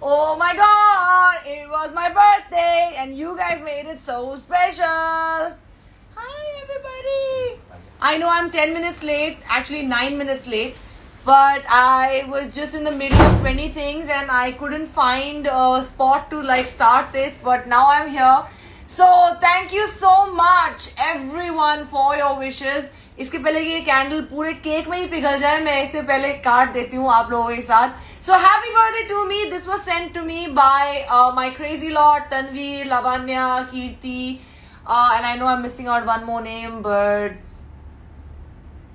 Oh my god, it was my birthday and you guys made it so special. Hi everybody. I know I'm 10 minutes late, actually 9 minutes late, but I was just in the middle of 20 things and I couldn't find a spot to like start this, but now I'm here. So thank you so much everyone for your wishes. इसके पहले कि ये candle पूरे cake में ही पिघल जाए, मैं इसे पहले काट देती हूँ आप लोगों के साथ. So happy birthday to me. This was sent to me by my crazy lot, Tanveer, Lavanya, Kirti, and I know I'm missing out one more name, but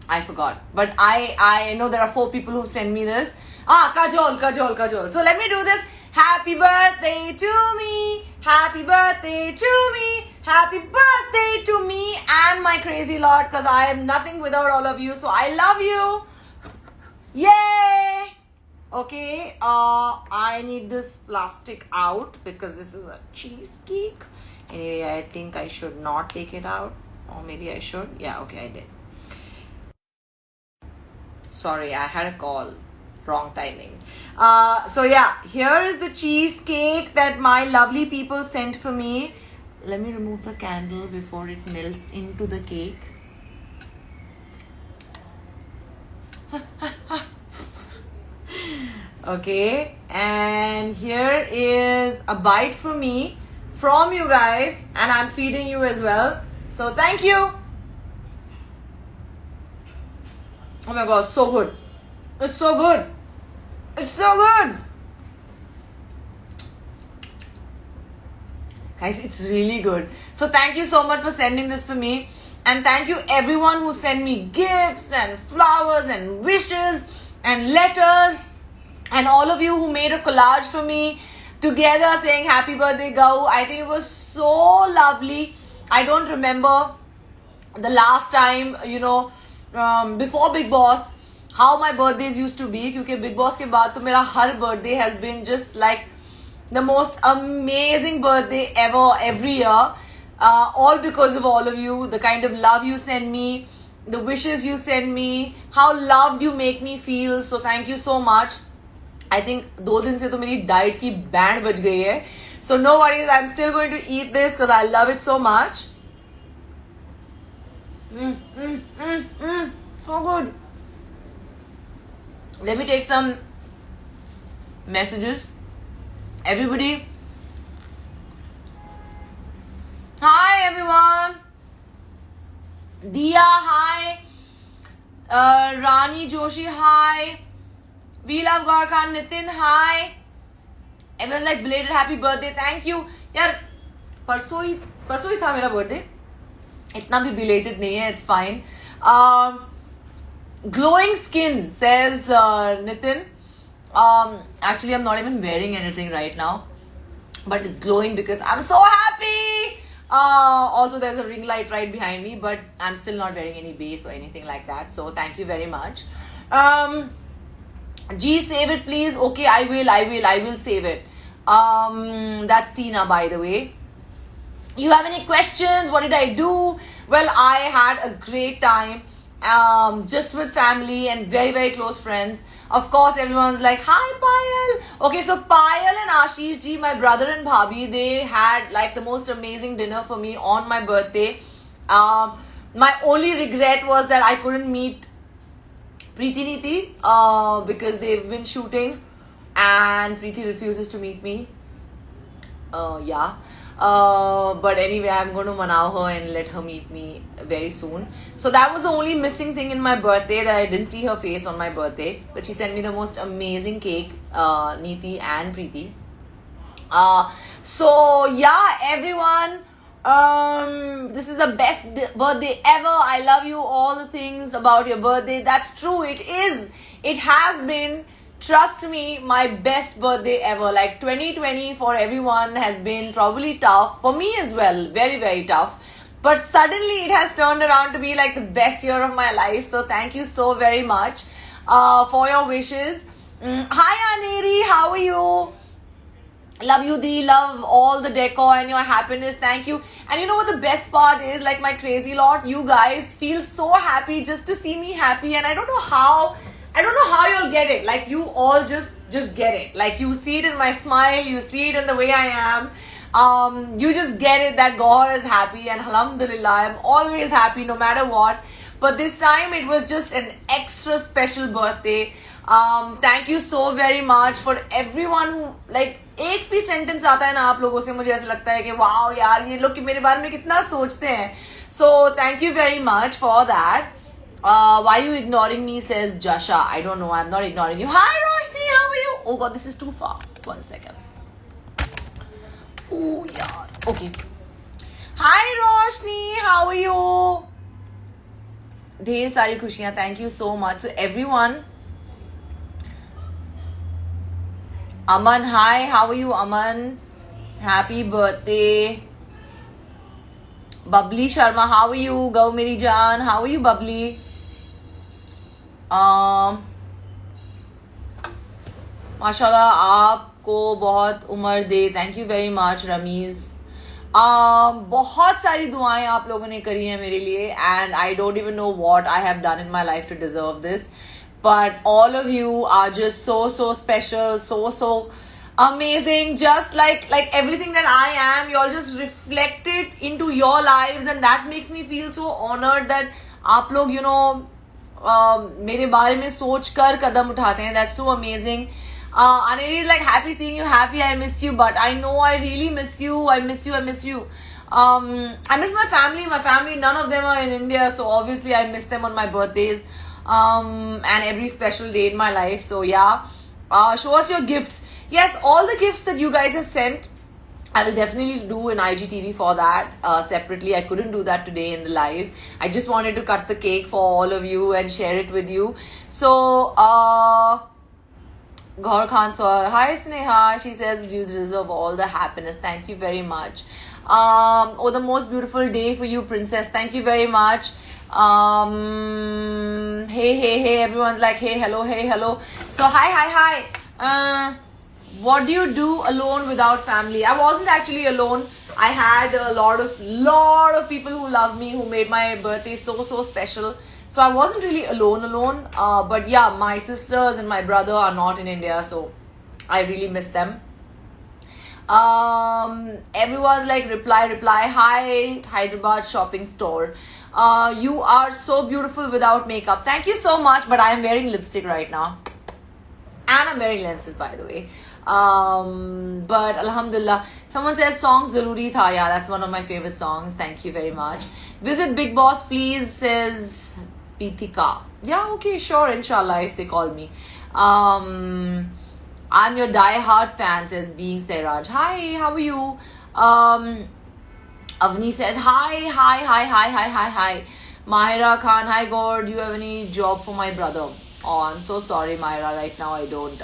I forgot. But I know there are 4 people who sent me this. Kajol. So let me do this. Happy birthday to me. Happy birthday to me. Happy birthday to me and my crazy lot, because I am nothing without all of you. So I love you. Yay! Okay, I need this plastic out because this is a cheesecake. Anyway, I think I should not take it out. Or maybe I should. Yeah, okay, I did. Sorry, I had a call. Wrong timing. So yeah, here is the cheesecake that my lovely people sent for me. Let me remove the candle before it melts into the cake. Okay, and here is a bite for me from you guys, and I'm feeding you as well. So thank you. Oh my god, so good. It's so good. It's so good. Guys, it's really good. So thank you so much for sending this for me. And thank you everyone who sent me gifts and flowers and wishes and letters. And all of you who made a collage for me together saying happy birthday Gau. I think it was so lovely. I don't remember the last time, before Bigg Boss, how my birthdays used to be. Because Bigg Boss ke baad to mera har birthday has been just like the most amazing birthday ever, every year. All because of all of you, the kind of love you send me, the wishes you send me, how loved you make me feel. So thank you so much. I think 2 दिन से तो मेरी diet की band बज गई है. So no worries, I'm still going to eat this because I love it so much. So good. Let me take some messages. Everybody. Hi everyone. Diya, hi. Rani Joshi, hi. We love Gaur Khan. Nitin, hi. Everyone's like belated happy birthday. Thank you. यार परसों ही था मेरा birthday. इतना भी belated नहीं है. It's fine. Glowing skin, says Nitin. Actually, I'm not even wearing anything right now, but it's glowing because I'm so happy. Also, there's a ring light right behind me, but I'm still not wearing any base or anything like that. So thank you very much. G, save it please. Okay, I will save it. That's Tina, by the way. You have any questions? What did I do? Well, I had a great time. Just with family and very, very close friends. Of course, everyone's like, hi, Payal. Okay, so Payal and Ashish ji, my brother and bhabhi, they had like the most amazing dinner for me on my birthday. My only regret was that I couldn't meet Preeti Neeti because they've been shooting and Preeti refuses to meet me. Yeah. But anyway, I'm going to manao her and let her meet me very soon. So that was the only missing thing in my birthday, that I didn't see her face on my birthday. But she sent me the most amazing cake, Neeti and Preeti. So yeah, everyone, this is the best birthday ever. I love you, all the things about your birthday. That's true, it is. It has been. Trust me, my best birthday ever. Like 2020 for everyone has been probably tough. For me as well, very, very tough. But suddenly it has turned around to be like the best year of my life. So thank you so very much for your wishes. Hi Aneri, how are you? Love you, Dee. Love all the decor and your happiness. Thank you. And you know what the best part is? Like my crazy lot, you guys feel so happy just to see me happy. And I don't know how you'll get it. Like you all just just get it. Like, you see it in my smile, you see it in the way I am. You just get it that God is happy, and alhamdulillah, I'm always happy no matter what. But this time it was just an extra special birthday. Thank you so very much for everyone who, like, एक भी sentence आता है ना आप लोगों से, मुझे ऐसा लगता है कि वाओ यार, ये लोग मेरे बारे में कितना सोचते हैं. So thank you very much for that. Why are you ignoring me, says Jasha. I don't know, I'm not ignoring you. Hi Roshni, how are you? Oh god, this is too far. 1 second. Oh yaar. Okay. Hi Roshni, how are you? ढेर सारी खुशियां. Thank you so much. So everyone. Aman, hi, how are you, Aman? Happy birthday. Bubbly Sharma, how are you? Go Meri Jaan, how are you, Bubbly? माशाल्लाह आपको बहुत उम्र दे. Thank you very much, Ramiz. बहुत सारी दुआएं आप लोगों ने करी हैं मेरे लिए, and I don't even know what I have done in my life to deserve this. But all of you are just so special, so amazing. Just like everything that I am, you all just reflect it into your lives, and that makes me feel so honored that आप लोग, you know, मेरे बारे में सोच कर कदम उठाते हैं. That's so amazing. And it is like happy seeing you, happy. I miss you, but I know I really miss you. I miss you. I miss my family. My family, none of them are in India, so obviously I miss them on my birthdays. And every special day in my life. So yeah, show us your gifts. Yes, all the gifts that you guys have sent, I will definitely do an IGTV for that separately. I couldn't do that today in the live. I just wanted to cut the cake for all of you and share it with you. So Gaur Khan, so hi Sneha, she says you deserve all the happiness. Thank you very much. Oh, the most beautiful day for you, princess. Thank you very much. Hey, everyone's like hey, hello. So hi. What do you do alone without family? I wasn't actually alone. I had a lot of people who love me, who made my birthday so special. So I wasn't really alone. But yeah, my sisters and my brother are not in India, so I really miss them. Everyone's like reply. Hi, Hyderabad shopping store. You are so beautiful without makeup. Thank you so much, but I am wearing lipstick right now. And I'm wearing lenses, by the way. But alhamdulillah. Someone says songs zaruri tha. Yeah, that's one of my favorite songs. Thank you very much. Visit Big Boss, please, says Pithika. Yeah, okay, sure, inshallah, if they call me. I'm your die-hard fan, says Being Sairaj. Hi, how are you? Avni says, hi. Mahira Khan, hi God, do you have any job for my brother? Oh, I'm so sorry, Mahira, right now I don't.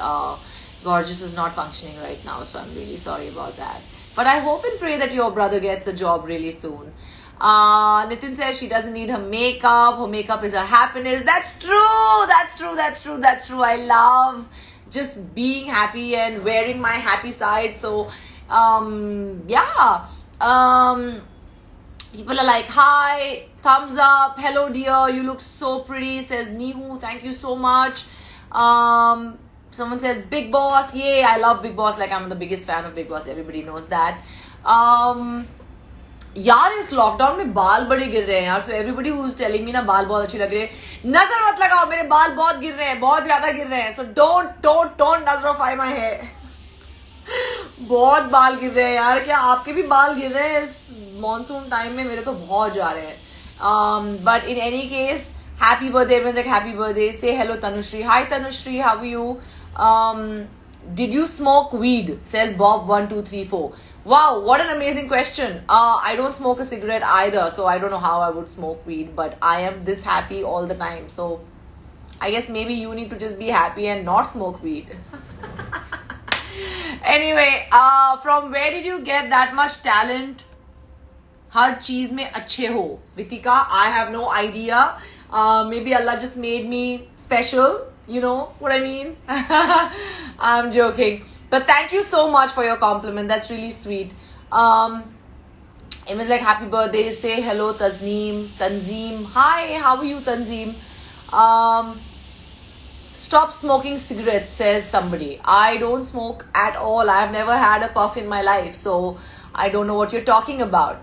Gorgeous is not functioning right now, so I'm really sorry about that. But I hope and pray that your brother gets a job really soon. Nitin says she doesn't need her makeup. Her makeup is her happiness. That's true. I love just being happy and wearing my happy side. So, yeah. People are like, hi, thumbs up, hello dear, you look so pretty, says Nihu, thank you so much. Someone says Big Boss, yay, I love Big Boss, like I'm the biggest fan of Big Boss, everybody knows that. यार इस lockdown में बाल बड़े गिर रहे हैं यार. So everybody who is telling me ना बाल बहुत अच्छे लग रहे हैं, नजर मत लगाओ, मेरे बाल बहुत गिर रहे हैं, बहुत ज्यादा गिर रहे हैं. सो डोंट नजरोफाई माय हेयर. बहुत बाल गिर रहे हैं यार. क्या आपके भी बाल गिर रहे हैं इस मॉनसून टाइम में? मेरे तो बहुत जा रहे हैं. But in any case, happy birthday. Everyone like happy birthday. Say hello Tanushree. Hi Tanushree, how are you? Did you smoke weed? Says Bob 1234. Wow, what an amazing question. I don't smoke a cigarette either, so I don't know how I would smoke weed, but I am this happy all the time. So I guess maybe you need to just be happy and not smoke weed. Anyway, from where did you get that much talent? हर चीज में अच्छे हो. Vitika, I have no idea. Maybe Allah just made me special. You know what I mean? I'm joking. But thank you so much for your compliment. That's really sweet. It was like happy birthday. Say hello, Tanzeem. Hi, how are you, Tanzeem? Stop smoking cigarettes, says somebody. I don't smoke at all. I've never had a puff in my life, so I don't know what you're talking about.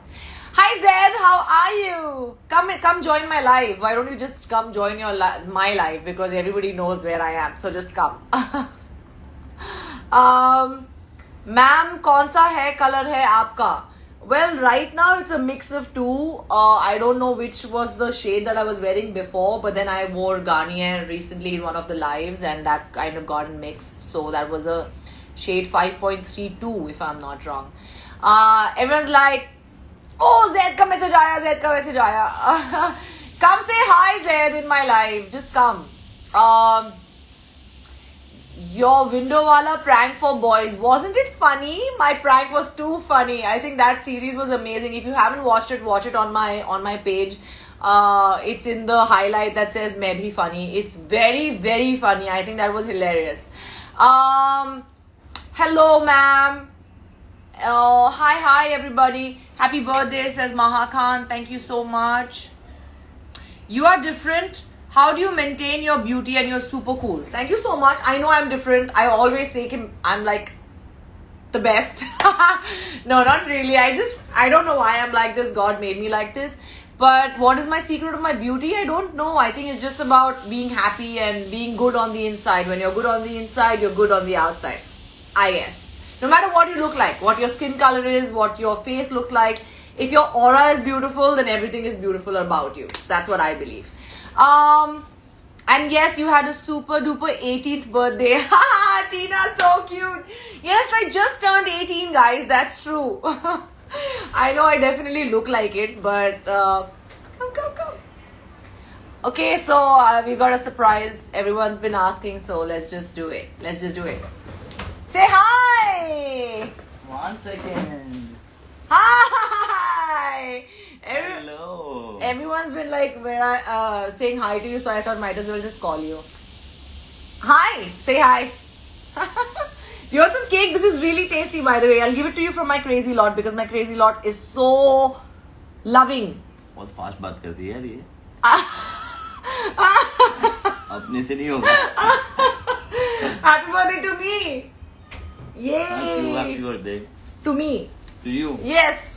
Hi Zed, how are you? Come join my live. Why don't you just come join my live? Because everybody knows where I am, so just come. Ma'am, कौन सा hair color है आपका? Well, right now it's a mix of two. I don't know which was the shade that I was wearing before, but then I wore Garnier recently in one of the lives, and that's kind of gotten mixed. So that was a shade 5.32, if I'm not wrong. Everyone's like, oh, Zaid ka message aaya, Zaid ka message aaya. Come say hi, Zaid, in my live. Just come. Your window wala prank for boys, wasn't it funny? My prank was too funny. I think that series was amazing. If you haven't watched it, watch it on my page. It's in the highlight that says "Main bhi funny." It's very, very funny. I think that was hilarious. Hello, ma'am. Hi everybody. Happy birthday, says Maha Khan. Thank you so much. You are different. How do you maintain your beauty and you're super cool? Thank you so much. I know I'm different. I always say I'm like the best. No, not really. I don't know why I'm like this. God made me like this. But what is my secret of my beauty? I don't know. I think it's just about being happy and being good on the inside. When you're good on the inside, you're good on the outside. I guess. No matter what you look like, what your skin color is, what your face looks like, if your aura is beautiful, then everything is beautiful about you. That's what I believe. And yes, you had a super duper 18th birthday. Haha, Tina, so cute. Yes, I just turned 18, guys. That's true. I know I definitely look like it, but come. Okay, so we got a surprise. Everyone's been asking, so let's just do it. Say hi. 1 second. Hi. Hello. Everyone's been like saying hi to you, so I thought might as well just call you. Hi. Say hi. You want some cake? This is really tasty, by the way. I'll give it to you from my crazy lot because my crazy lot is so loving. बहुत fast बात करती है यार ये. अपने से नहीं होगा. Happy birthday to me. Yay. Thank you. Happy birthday. To me. To you. Yes.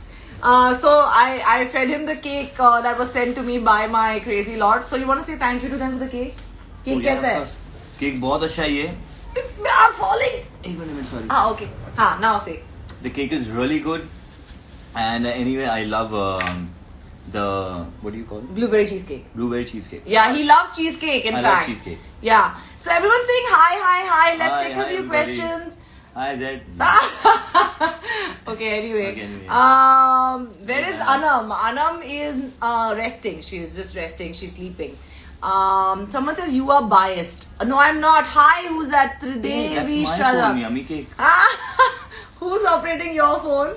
So I fed him the cake that was sent to me by my crazy lot. So you want to say thank you to them for the cake? Cake कैसा है? Cake बहुत अच्छा है ये. I'm falling. एक minute sorry. Okay. Now say. The cake is really good, and anyway I love the what do you call it? Blueberry cheesecake. Blueberry cheesecake. Yeah, he loves cheesecake. In I fact. love cheesecake. Yeah. So everyone's saying hi. Let's Hi, take a few everybody. questions. Hi Zed. Okay, anyway. Anyway. Where is Anam? Anam is resting. She's just resting. She's sleeping. Someone says you are biased. No, I'm not. Hi, who's that? Hey, Tridevi that's my Shraddha. phone, yummy cake. Who's operating your phone?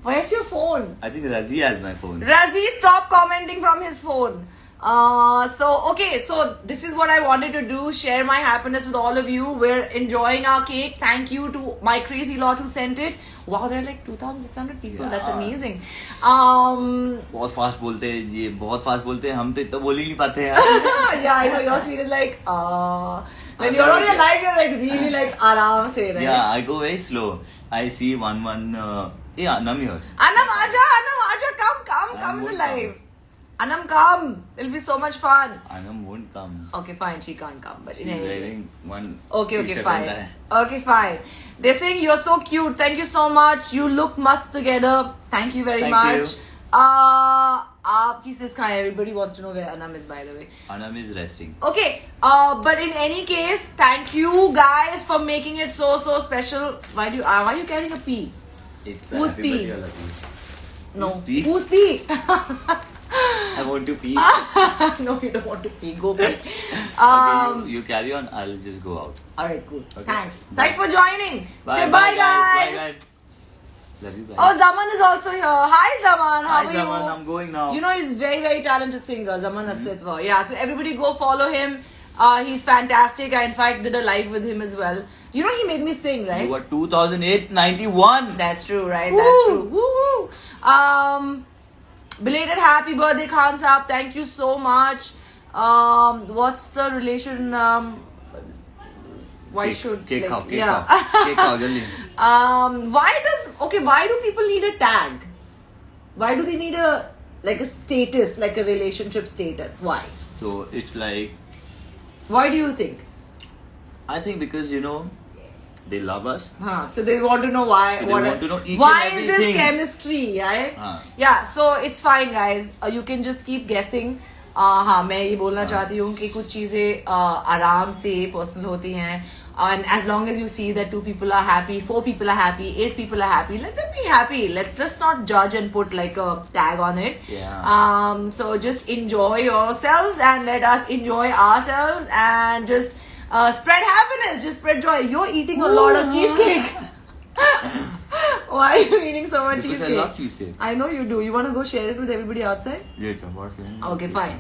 Where's your phone? I think Razi has my phone. Razi, stop commenting from his phone. So this is what I wanted to do, share my happiness with all of you. We're enjoying our cake. Thank you to my crazy lot who sent it. Wow, there are like 2,600 people. Yeah. That's amazing. बहुत fast बोलते हैं ये, बहुत fast बोलते हैं. हम तो इतना बोल ही नहीं पाते यार. Yeah, I know your speed is like when you're on your live, you're like really like आराम से, right? Yeah, I go very slow. I see one. Yeah, Anam here. Anam, aja, come in the won't live. Anam, come. It'll be so much fun. Anam won't come. Okay, fine. She can't come, but She's in any case. wearing one. Okay, t-shirt fine. होता है. Okay, fine. They're saying you're so cute. Thank you so much. You look must together. Thank you very Thank much. you. He says hi. Everybody wants to know where Anam is, by the way. Anam is resting. Okay, but in any case, thank you guys for making it so special. Why are you carrying a pea? It's Who's happy pee? birthday, Alavi. No. Who's pee? Who's pea? I want to pee. No, you don't want to pee. Go pee. Okay, you carry on. I'll just go out. Alright, cool. Okay. Thanks. Bye. Thanks for joining. Bye, Say bye, guys. Bye, guys. Love you guys. Oh, Zaman is also here. Hi, Zaman. How Hi, are Zaman. you? I'm going now. You know, he's very talented singer, Zaman Astitva. Yeah, so everybody go follow him. He's fantastic. I, in fact, did a live with him as well. You know, he made me sing, right? You were 2008, 91. That's true, right? Woo! That's true. Woohoo! Belated happy birthday, Khan Saab. Thank you so much. What's the relation? Why should cake like, khao, cake yeah. khao, cake khao, jaldi. Why do people need a tag? Why do they need a status, like a relationship status? Why? So it's like, Why do you think? I think because they love us. So they want to know why. So they want to know each why and is this everything. chemistry, right? हाँ. Yeah, so it's fine, guys. You can just keep guessing. हाँ, मैं ये बोलना चाहती हूँ कि कुछ चीजें आराम से personal होती हैं. And as long as you see that 2 people are happy, 4 people are happy, 8 people are happy, let them be happy. Let's just not judge and put like a tag on it. Yeah. So just enjoy yourselves and let us enjoy ourselves and just spread happiness, just spread joy. You're eating a lot of cheesecake. Why are you eating so much Because cheesecake? I love cheesecake. I know you do. You want to go share it with everybody outside? Yeah, it's a Okay, fine.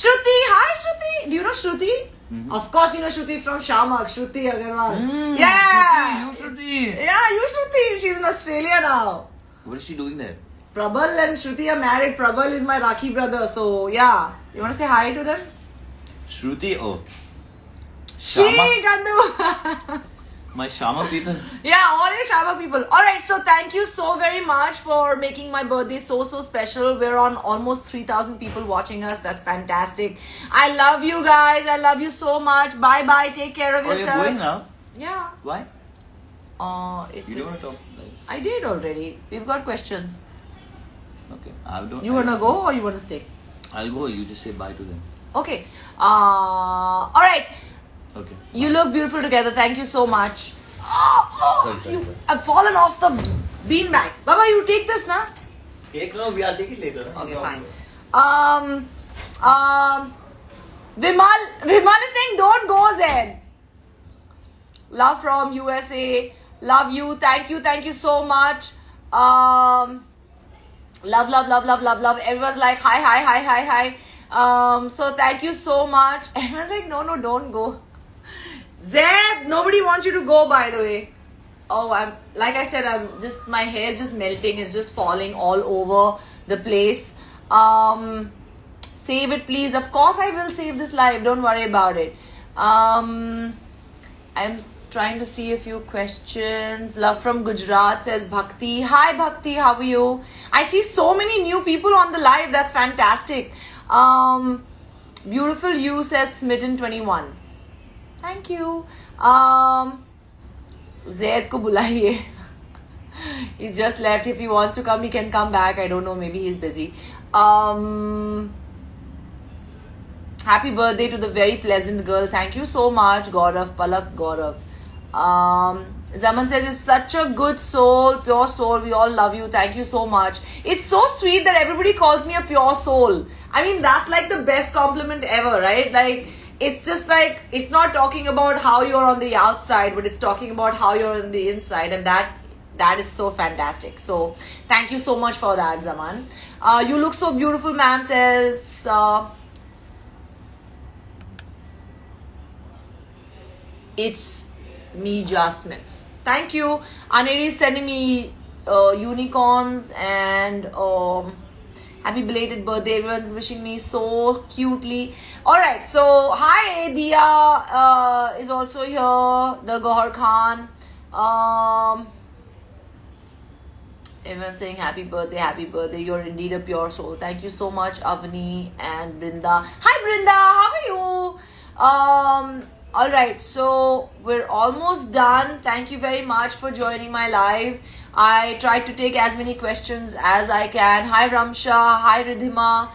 Shruti, hi Shruti. Do you know Shruti? Mm-hmm. Of course you know Shruti from Shamak, Shruti Agarwal. Shruti, you Shruti. Yeah, you Shruti. She's in Australia now. What is she doing there? Prabal and Shruti are married. Prabal is my Rakhi brother. So, yeah. You want to say hi to them? Shruti, oh. She, Gandu. My Shama people. Yeah, all your Shabak people. Alright, so thank you so very much for making my birthday so special. We're on almost 3,000 people watching us. That's fantastic. I love you guys. I love you so much. Bye bye. Take care of Oh, you're yourselves. going now? Yeah. Why? You don't want to talk? I did already. We've got questions. Okay. I don't. You want to go or you want to stay? I'll go. You just say bye to them. Okay. Alright. Okay. You look beautiful together. Thank you so much. Sorry. I've fallen off the beanbag. Baba, you take this, na? Take no, we'll take it later. Okay, fine. Vimal is saying, don't go, Zen. Love from USA. Love you. Thank you so much. Love. Everyone's like, hi. So thank you so much. Everyone's like, no, don't go. Zed, nobody wants you to go, by the way. Oh, my hair is just melting. It's just falling all over the place. Save it, please. Of course, I will save this live. Don't worry about it. I'm trying to see a few questions. Love from Gujarat says Bhakti. Hi, Bhakti. How are you? I see so many new people on the live. That's fantastic. Beautiful you says Smitten21. Thank you. Zaid ko bulaiye. He's just left. If he wants to come, he can come back. I don't know. Maybe he's busy. Happy birthday to the very pleasant girl. Thank you so much, Gaurav. Palak Gaurav. Zaman says, you're such a good soul, pure soul. We all love you. Thank you so much. It's so sweet that everybody calls me a pure soul. I mean, that's like the best compliment ever, right? Like, it's just like, it's not talking about how you're on the outside, but it's talking about how you're on the inside. And that is so fantastic. So, thank you so much for that, Zaman. You look so beautiful, ma'am, says... it's me, Jasmine. Thank you. Aneri is sending me unicorns and happy belated birthday. Everyone's wishing me so cutely. Alright, so hi, Dia is also here. The Gohar Khan. Everyone's saying happy birthday. You're indeed a pure soul. Thank you so much, Avani and Brinda. Hi, Brinda. How are you? Alright, so we're almost done. Thank you very much for joining my live. I tried to take as many questions as I can. Hi Ramsha, hi Ridhima.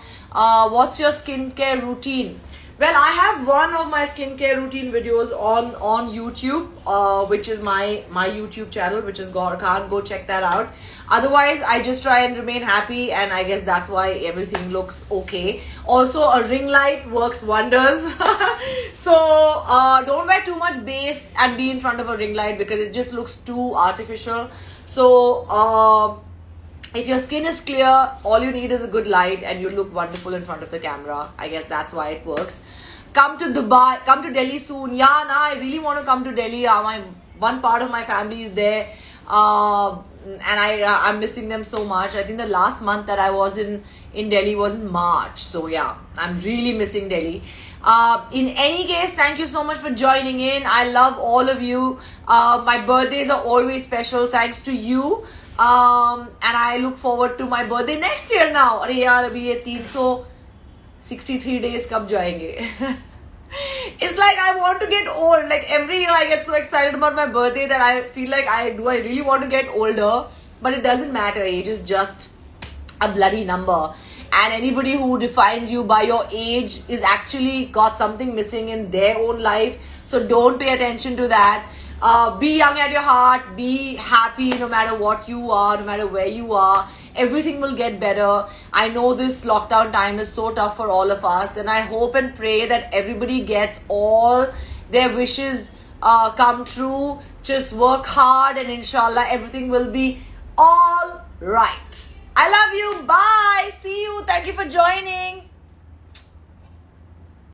What's your skincare routine? Well, I have one of my skincare routine videos on YouTube, which is my YouTube channel, which is Gohar Khan. Go check that out. Otherwise, I just try and remain happy, and I guess that's why everything looks okay. Also, a ring light works wonders. So, don't wear too much base and be in front of a ring light because it just looks too artificial. So, if your skin is clear, all you need is a good light and you look wonderful in front of the camera. I guess that's why it works. Come to Dubai, come to Delhi soon. Yeah, I really want to come to Delhi. One part of my family is there. and I'm missing them so much. I think the last month that I was in Delhi was in March. So yeah, I'm really missing Delhi. In any case, thank you so much for joining in. I love all of you. My birthdays are always special thanks to you. And I look forward to my birthday next year now. अरे यार अभी ये 363 days कब जाएंगे? It's like I want to get old. Like every year I get so excited about my birthday that I feel like I really want to get older. But it doesn't matter. Age is just a bloody number. And anybody who defines you by your age is actually got something missing in their own life. So don't pay attention to that. Be young at your heart. Be happy no matter what you are, no matter where you are. Everything will get better. I know this lockdown time is so tough for all of us, and I hope and pray that everybody gets all their wishes come true. Just work hard, and inshallah everything will be all right. I love you. Bye. See you. Thank you for joining.